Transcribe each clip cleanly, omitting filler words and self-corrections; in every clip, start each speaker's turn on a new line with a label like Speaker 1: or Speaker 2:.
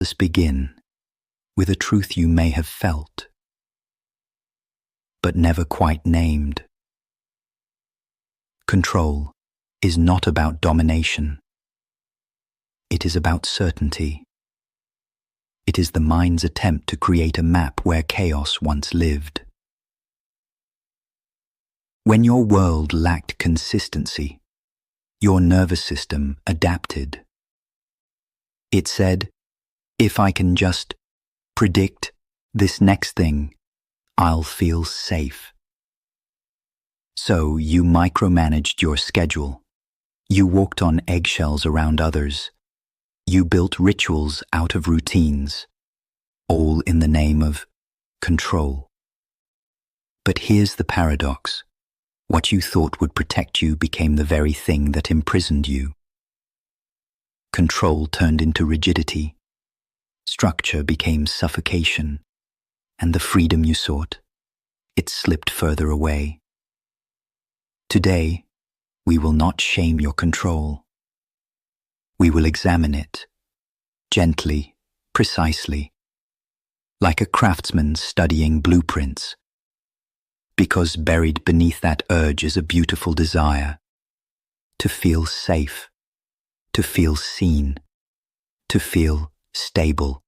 Speaker 1: Let's begin with a truth you may have felt, but never quite named. Control is not about domination. It is about certainty. It is the mind's attempt to create a map where chaos once lived. When your world lacked consistency, your nervous system adapted. It said, if I can just predict this next thing, I'll feel safe. So you micromanaged your schedule. You walked on eggshells around others. You built rituals out of routines, all in the name of control. But here's the paradox. What you thought would protect you became the very thing that imprisoned you. Control turned into rigidity. Structure became suffocation, and the freedom you sought, it slipped further away. Today, we will not shame your control. We will examine it, gently, precisely, like a craftsman studying blueprints. Because buried beneath that urge is a beautiful desire to feel safe, to feel seen, to feel stable.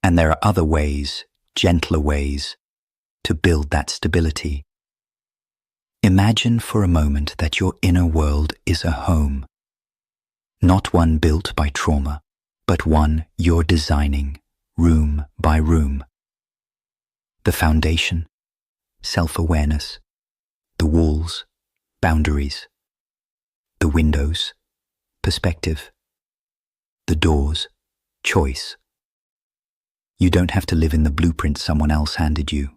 Speaker 1: And there are other ways, gentler ways, to build that stability. Imagine for a moment that your inner world is a home, not one built by trauma, but one you're designing, room by room. The foundation, self-awareness, the walls, boundaries, the windows, perspective, the doors, choice. You don't have to live in the blueprint someone else handed you.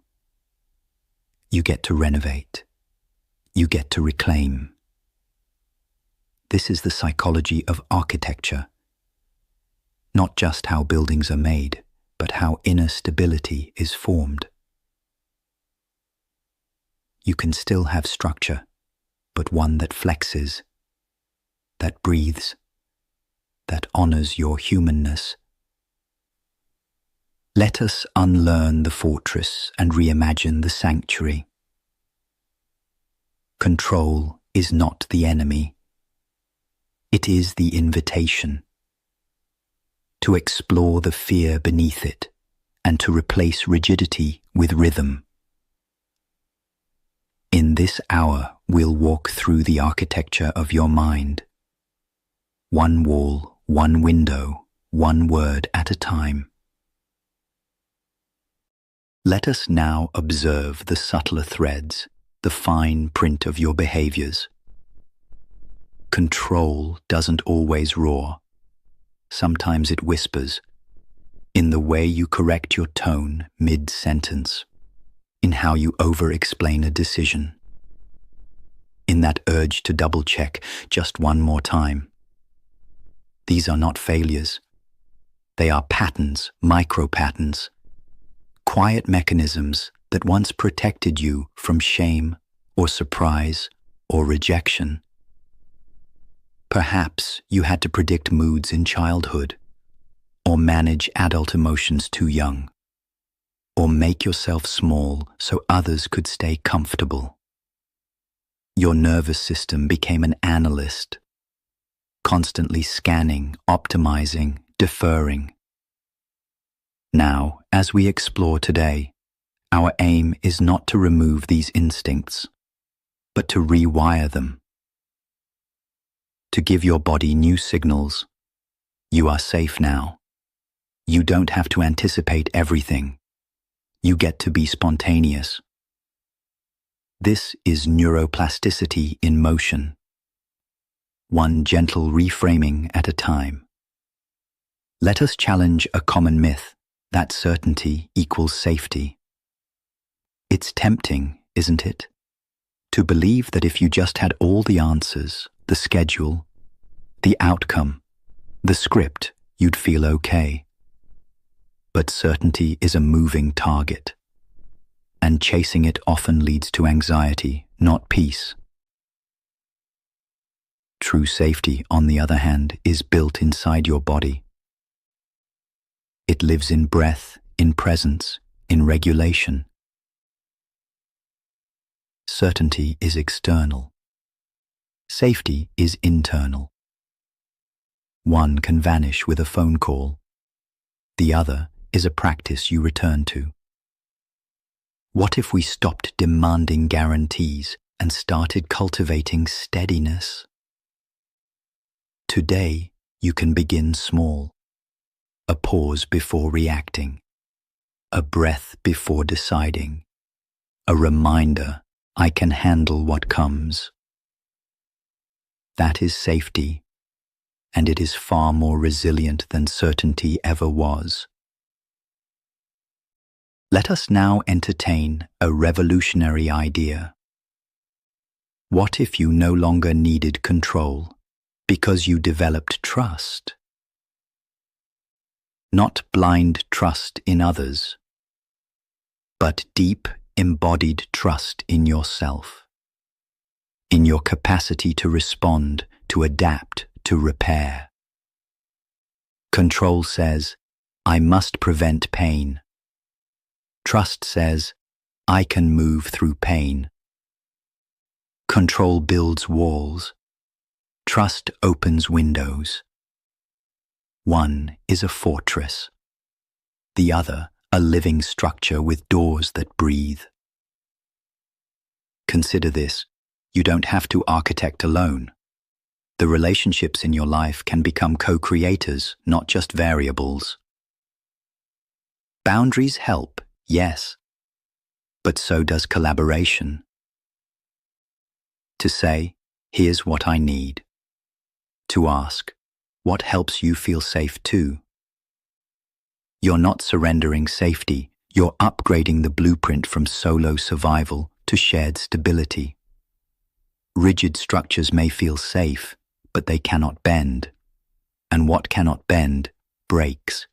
Speaker 1: You get to renovate. You get to reclaim. This is the psychology of architecture. Not just how buildings are made, but how inner stability is formed. You can still have structure, but one that flexes, that breathes, that honors your humanness. Let us unlearn the fortress and reimagine the sanctuary. Control is not the enemy. It is the invitation to explore the fear beneath it and to replace rigidity with rhythm. In this hour, we'll walk through the architecture of your mind. One wall, one window, one word at a time. Let us now observe the subtler threads, the fine print of your behaviors. Control doesn't always roar. Sometimes it whispers, in the way you correct your tone mid-sentence, in how you over-explain a decision, in that urge to double-check just one more time. These are not failures. They are patterns, micro-patterns, quiet mechanisms that once protected you from shame or surprise or rejection. Perhaps you had to predict moods in childhood, or manage adult emotions too young, or make yourself small so others could stay comfortable. Your nervous system became an analyst, constantly scanning, optimizing, deferring. Now, as we explore today, our aim is not to remove these instincts, but to rewire them. To give your body new signals. You are safe now. You don't have to anticipate everything. You get to be spontaneous. This is neuroplasticity in motion. One gentle reframing at a time. Let us challenge a common myth that certainty equals safety. It's tempting, isn't it? To believe that if you just had all the answers, the schedule, the outcome, the script, you'd feel okay. But certainty is a moving target, and chasing it often leads to anxiety, not peace. True safety, on the other hand, is built inside your body. It lives in breath, in presence, in regulation. Certainty is external. Safety is internal. One can vanish with a phone call. The other is a practice you return to. What if we stopped demanding guarantees and started cultivating steadiness? Today, you can begin small. A pause before reacting. A breath before deciding. A reminder, I can handle what comes. That is safety, and it is far more resilient than certainty ever was. Let us now entertain a revolutionary idea. What if you no longer needed control because you developed trust? Not blind trust in others, but deep, embodied trust in yourself, in your capacity to respond, to adapt, to repair. Control says, I must prevent pain. Trust says, I can move through pain. Control builds walls. Trust opens windows. One is a fortress. The other, a living structure with doors that breathe. Consider this. You don't have to architect alone. The relationships in your life can become co-creators, not just variables. Boundaries help, yes, but so does collaboration. To say, here's what I need. To ask, what helps you feel safe too? You're not surrendering safety, you're upgrading the blueprint from solo survival to shared stability. Rigid structures may feel safe, but they cannot bend. And what cannot bend, breaks.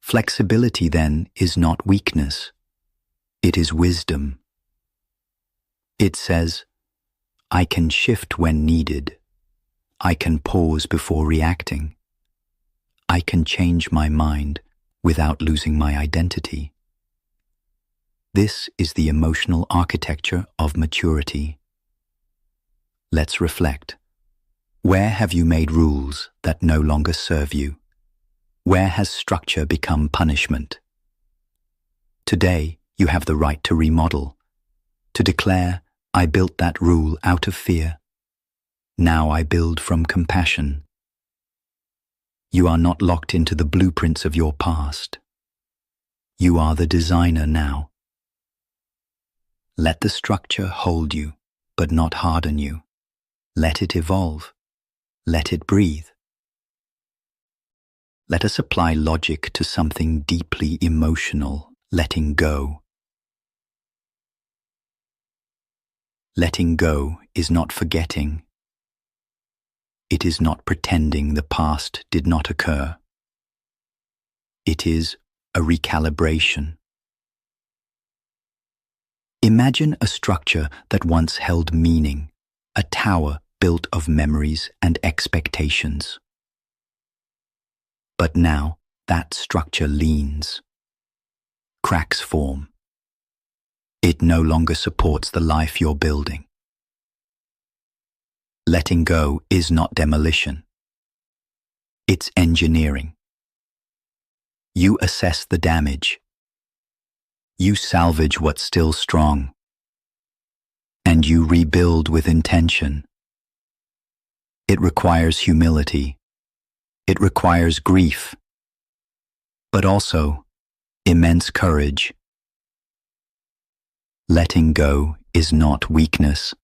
Speaker 1: Flexibility, then, is not weakness. It is wisdom. It says, I can shift when needed. I can pause before reacting. I can change my mind without losing my identity. This is the emotional architecture of maturity. Let's reflect. Where have you made rules that no longer serve you? Where has structure become punishment? Today, you have the right to remodel, to declare, I built that rule out of fear. Now I build from compassion. You are not locked into the blueprints of your past. You are the designer now. Let the structure hold you, but not harden you. Let it evolve. Let it breathe. Let us apply logic to something deeply emotional, letting go. Letting go is not forgetting. It is not pretending the past did not occur. It is a recalibration. Imagine a structure that once held meaning, a tower built of memories and expectations. But now that structure leans. Cracks form. It no longer supports the life you're building. Letting go is not demolition. It's engineering. You assess the damage. You salvage what's still strong. And you rebuild with intention. It requires humility. It requires grief. But also immense courage. Letting go is not weakness.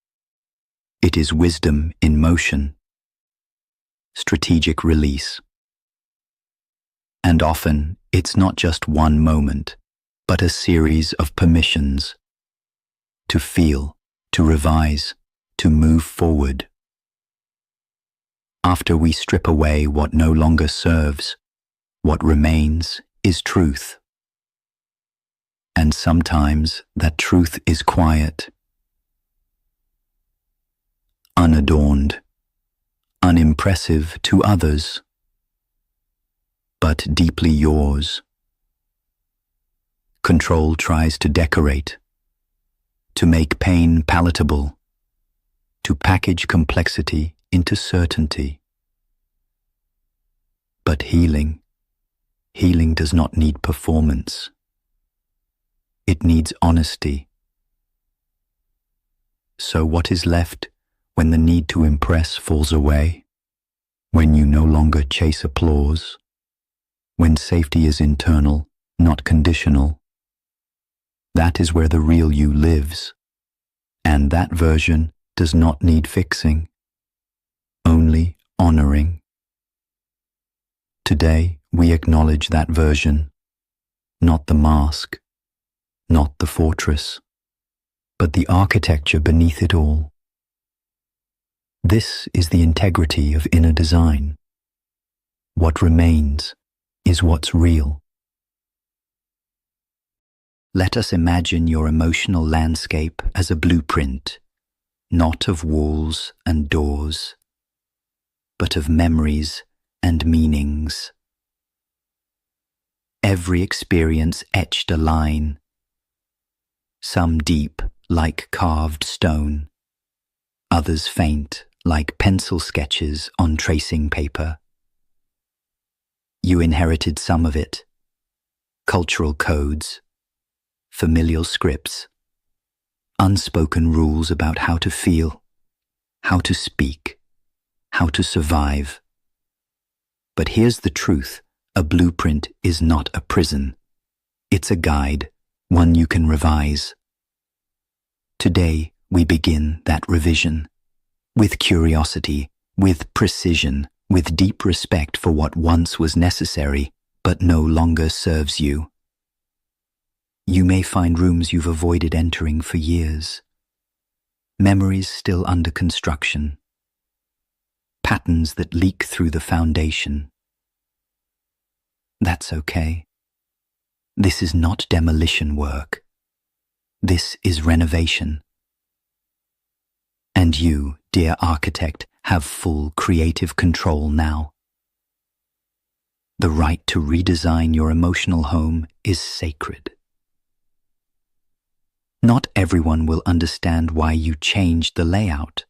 Speaker 1: It is wisdom in motion. Strategic release. And often, it's not just one moment, but a series of permissions. To feel, to revise, to move forward. After we strip away what no longer serves, what remains is truth. And sometimes that truth is quiet, unadorned, unimpressive to others. but deeply yours. Control tries to decorate, to make pain palatable, to package complexity into certainty. But healing does not need performance. It needs honesty. So what is left when the need to impress falls away? When you no longer chase applause? When safety is internal, not conditional? That is where the real you lives. And that version does not need fixing, only honoring. Today, we acknowledge that version, not the mask, not the fortress, but the architecture beneath it all. This is the integrity of inner design. What remains is what's real. Let us imagine your emotional landscape as a blueprint, not of walls and doors, but of memories and meanings. Every experience etched a line, some deep like carved stone, others faint like pencil sketches on tracing paper. You inherited some of it, cultural codes, familial scripts, unspoken rules about how to feel, how to speak, how to survive. But here's the truth, a blueprint is not a prison. It's a guide, one you can revise. Today, we begin that revision. With curiosity, with precision, with deep respect for what once was necessary, but no longer serves you. You may find rooms you've avoided entering for years. Memories still under construction. Patterns that leak through the foundation. That's okay. This is not demolition work. This is renovation. And you, dear architect, have full creative control now. The right to redesign your emotional home is sacred. Not everyone will understand why you changed the layout,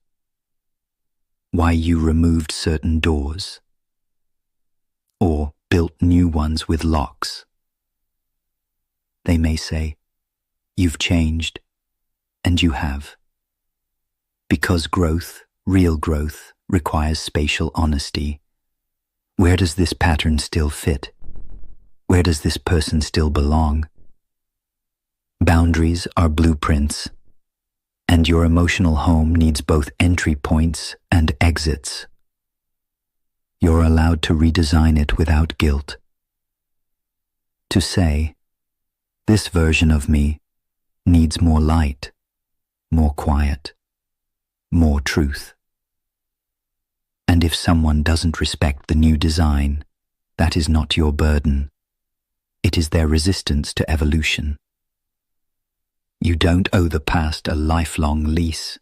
Speaker 1: why you removed certain doors, or built new ones with locks. They may say, "You've changed," and you have. Because growth, real growth, requires spatial honesty. Where does this pattern still fit? Where does this person still belong? Boundaries are blueprints, and your emotional home needs both entry points and exits. You're allowed to redesign it without guilt. To say, this version of me needs more light, more quiet, more truth. And if someone doesn't respect the new design, that is not your burden. It is their resistance to evolution. You don't owe the past a lifelong lease.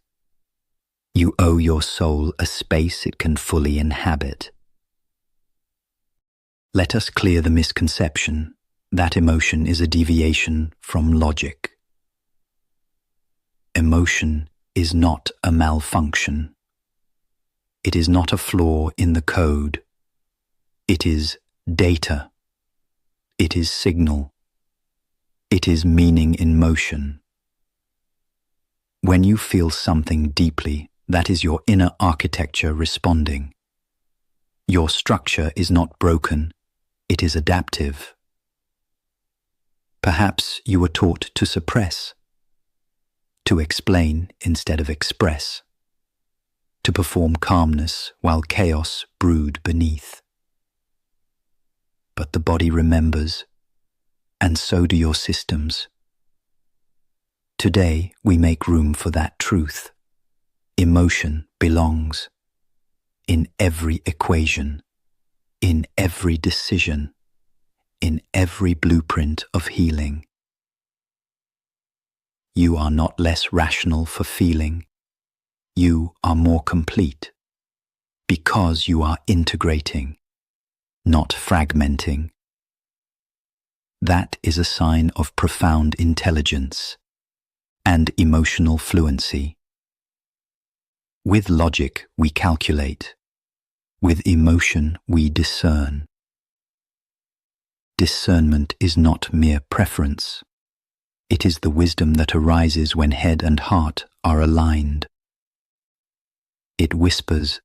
Speaker 1: You owe your soul a space it can fully inhabit. Let us clear the misconception that emotion is a deviation from logic. Emotion is not a malfunction. It is not a flaw in the code. It is data. It is signal. It is meaning in motion. When you feel something deeply, that is your inner architecture responding. Your structure is not broken, it is adaptive. Perhaps you were taught to suppress, to explain instead of express, to perform calmness while chaos brewed beneath. But the body remembers, and so do your systems. Today, we make room for that truth. Emotion belongs in every equation, in every decision, in every blueprint of healing. You are not less rational for feeling. You are more complete because you are integrating, not fragmenting. That is a sign of profound intelligence and emotional fluency. With logic, we calculate. With emotion, we discern. Discernment is not mere preference. It is the wisdom that arises when head and heart are aligned. It whispers,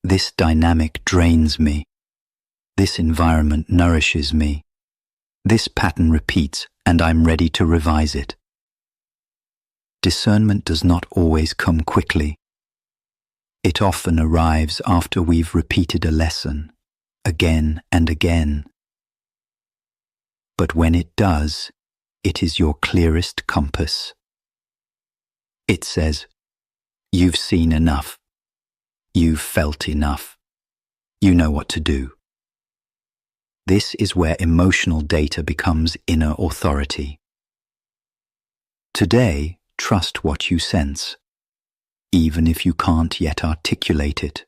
Speaker 1: "This dynamic drains me. This environment nourishes me. This pattern repeats, and I'm ready to revise it." Discernment does not always come quickly. It often arrives after we've repeated a lesson, again and again. But when it does, it is your clearest compass. It says, "You've seen enough. You've felt enough. You know what to do." This is where emotional data becomes inner authority. Today, trust what you sense, even if you can't yet articulate it,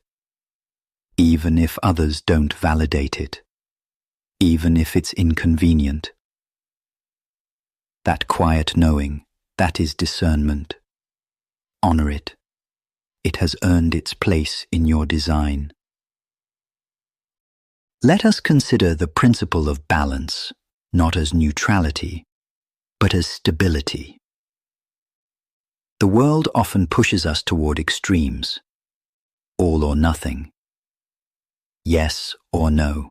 Speaker 1: even if others don't validate it, even if it's inconvenient. That quiet knowing, that is discernment. Honor it. It has earned its place in your design. Let us consider the principle of balance, not as neutrality, but as stability. The world often pushes us toward extremes, all or nothing, yes or no,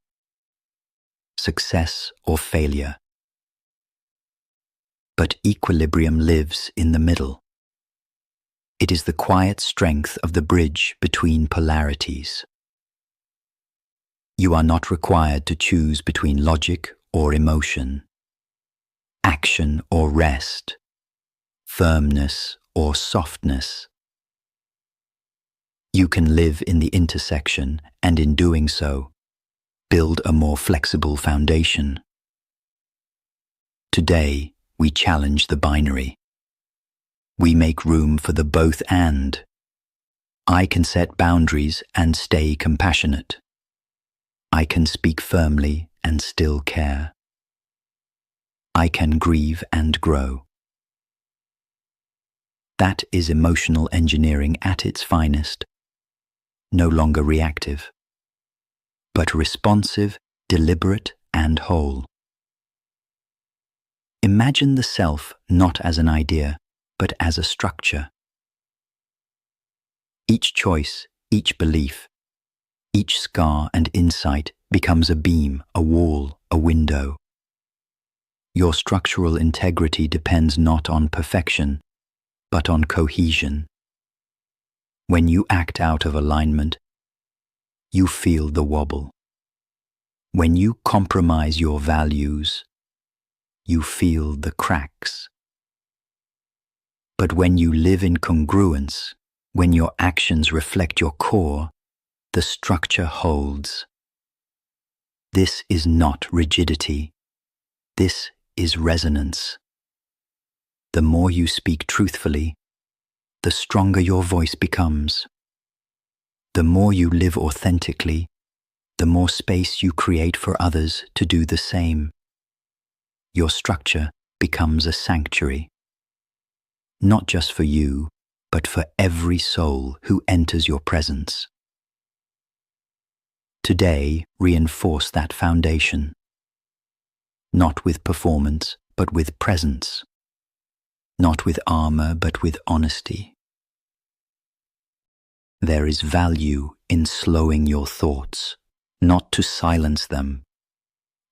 Speaker 1: success or failure. But equilibrium lives in the middle. It is the quiet strength of the bridge between polarities. You are not required to choose between logic or emotion, action or rest, firmness or softness. You can live in the intersection and in doing so, build a more flexible foundation. Today, we challenge the binary. We make room for the both and. I can set boundaries and stay compassionate. I can speak firmly and still care. I can grieve and grow. That is emotional engineering at its finest. No longer reactive, but responsive, deliberate, and whole. Imagine the self not as an idea, but as a structure. Each choice, each belief, each scar and insight becomes a beam, a wall, a window. Your structural integrity depends not on perfection, but on cohesion. When you act out of alignment, you feel the wobble. When you compromise your values, you feel the cracks. But when you live in congruence, when your actions reflect your core, the structure holds. This is not rigidity. This is resonance. The more you speak truthfully, the stronger your voice becomes. The more you live authentically, the more space you create for others to do the same. Your structure becomes a sanctuary, not just for you, but for every soul who enters your presence. Today, reinforce that foundation, not with performance, but with presence, not with armor, but with honesty. There is value in slowing your thoughts, not to silence them,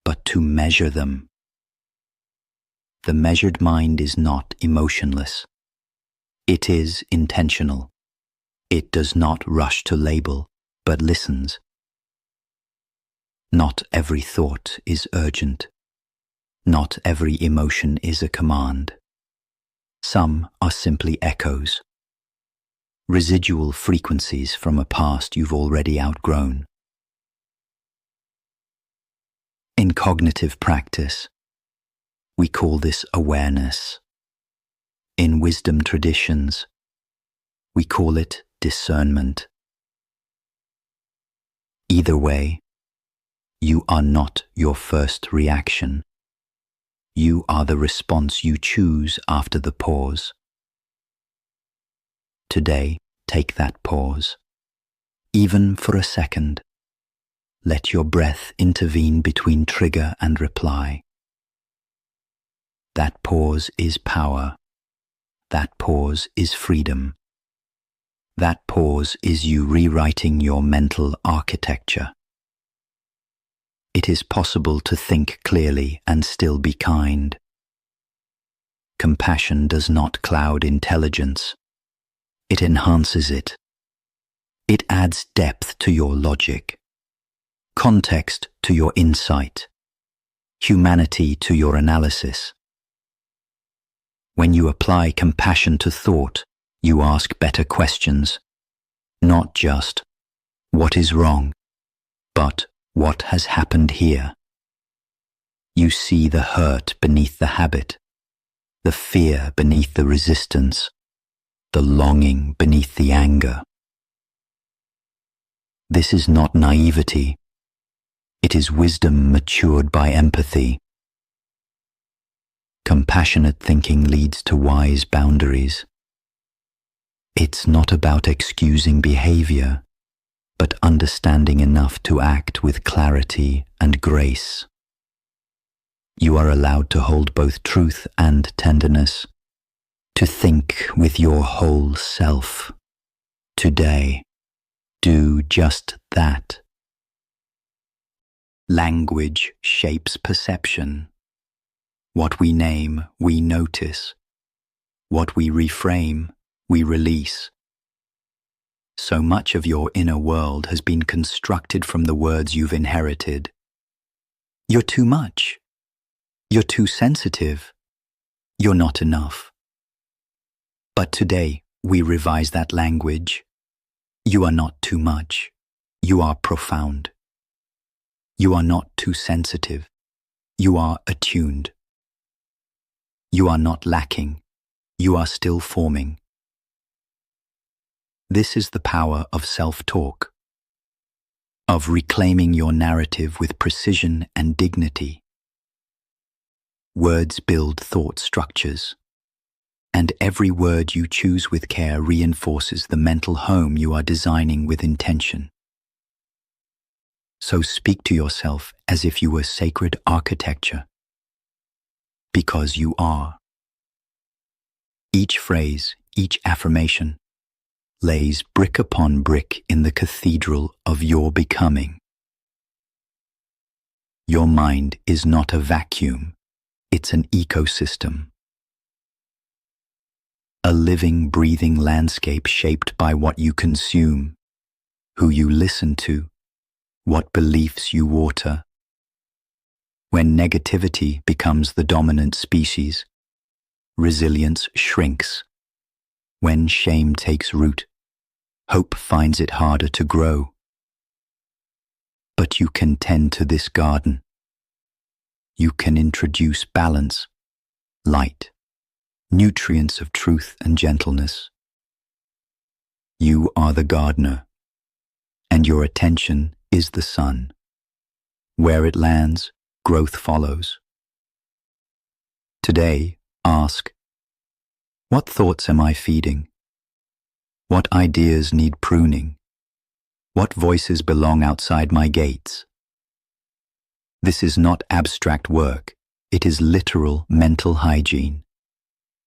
Speaker 1: but to measure them. The measured mind is not emotionless. It is intentional. It does not rush to label, but listens. Not every thought is urgent. Not every emotion is a command. Some are simply echoes, residual frequencies from a past you've already outgrown. In cognitive practice, we call this awareness. In wisdom traditions, we call it discernment. Either way, You are not your first reaction. You are the response you choose after the pause. Today, take that pause. Even for a second, let your breath intervene between trigger and reply. That pause is power. That pause is freedom. That pause is you rewriting your mental architecture. It is possible to think clearly and still be kind. Compassion does not cloud intelligence. It enhances it. It adds depth to your logic, context to your insight, humanity to your analysis. When you apply compassion to thought, you ask better questions, not just, what is wrong, but what has happened here? You see the hurt beneath the habit, the fear beneath the resistance, the longing beneath the anger. This is not naivety. It is wisdom matured by empathy. Compassionate thinking leads to wise boundaries. It's not about excusing behavior, but understanding enough to act with clarity and grace. You are allowed to hold both truth and tenderness, to think with your whole self. Today, do just that. Language shapes perception. What we name, we notice. What we reframe, we release. So much of your inner world has been constructed from the words you've inherited. You're too much. You're too sensitive. You're not enough. But today, we revise that language. You are not too much. You are profound. You are not too sensitive. You are attuned. You are not lacking. You are still forming. This is the power of self-talk, of reclaiming your narrative with precision and dignity. Words build thought structures, and every word you choose with care reinforces the mental home you are designing with intention. So speak to yourself as if you were sacred architecture, because you are. Each phrase, each affirmation, lays brick upon brick in the cathedral of your becoming. Your mind is not a vacuum, it's an ecosystem. A living, breathing landscape shaped by what you consume, who you listen to, what beliefs you water. When negativity becomes the dominant species, resilience shrinks. When shame takes root, hope finds it harder to grow. But you can tend to this garden. You can introduce balance, light, nutrients of truth and gentleness. You are the gardener, and your attention is the sun. Where it lands, growth follows. Today, ask, what thoughts am I feeding? What ideas need pruning? What voices belong outside my gates? This is not abstract work, it is literal mental hygiene.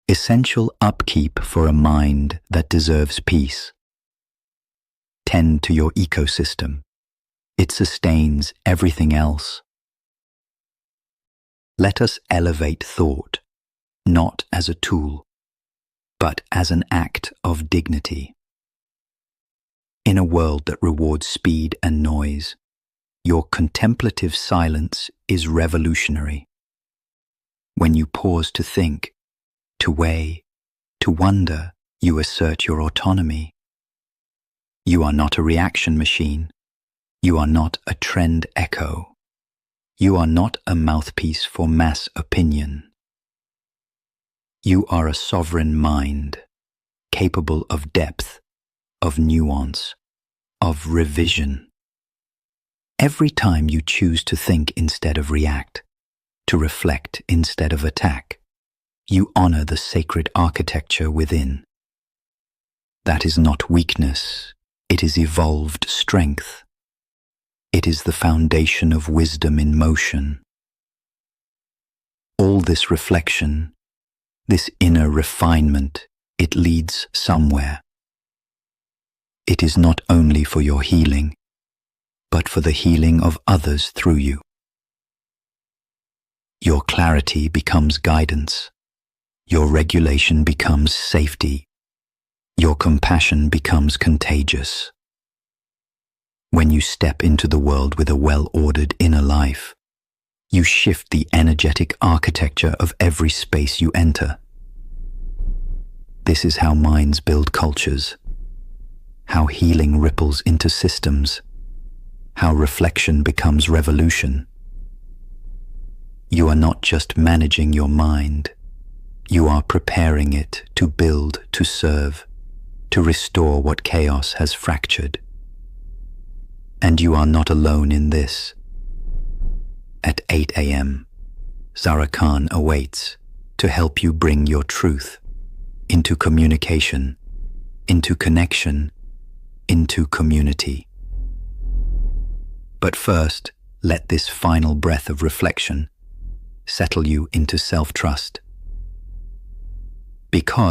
Speaker 1: Essential upkeep for a mind that deserves peace. Tend to your ecosystem. It sustains everything else. Let us elevate thought, not as a tool, but as an act of dignity. In a world that rewards speed and noise, your contemplative silence is revolutionary. When you pause to think, to weigh, to wonder, you assert your autonomy. You are not a reaction machine. You are not a trend echo. You are not a mouthpiece for mass opinion. You are a sovereign mind, capable of depth, of nuance, of revision. Every time you choose to think instead of react, to reflect instead of attack, you honor the sacred architecture within. That is not weakness, it is evolved strength. It is the foundation of wisdom in motion. All this reflection, this inner refinement, it leads somewhere. It is not only for your healing, but for the healing of others through you. Your clarity becomes guidance. Your regulation becomes safety. Your compassion becomes contagious. When you step into the world with a well-ordered inner life, you shift the energetic architecture of every space you enter. This is how minds build cultures, how healing ripples into systems, how reflection becomes revolution. You are not just managing your mind, you are preparing it to build, to serve, to restore what chaos has fractured. And you are not alone in this. At 8 a.m., Zara Khan awaits to help you bring your truth into communication, into connection, into community. But first, let this final breath of reflection settle you into self-trust. Because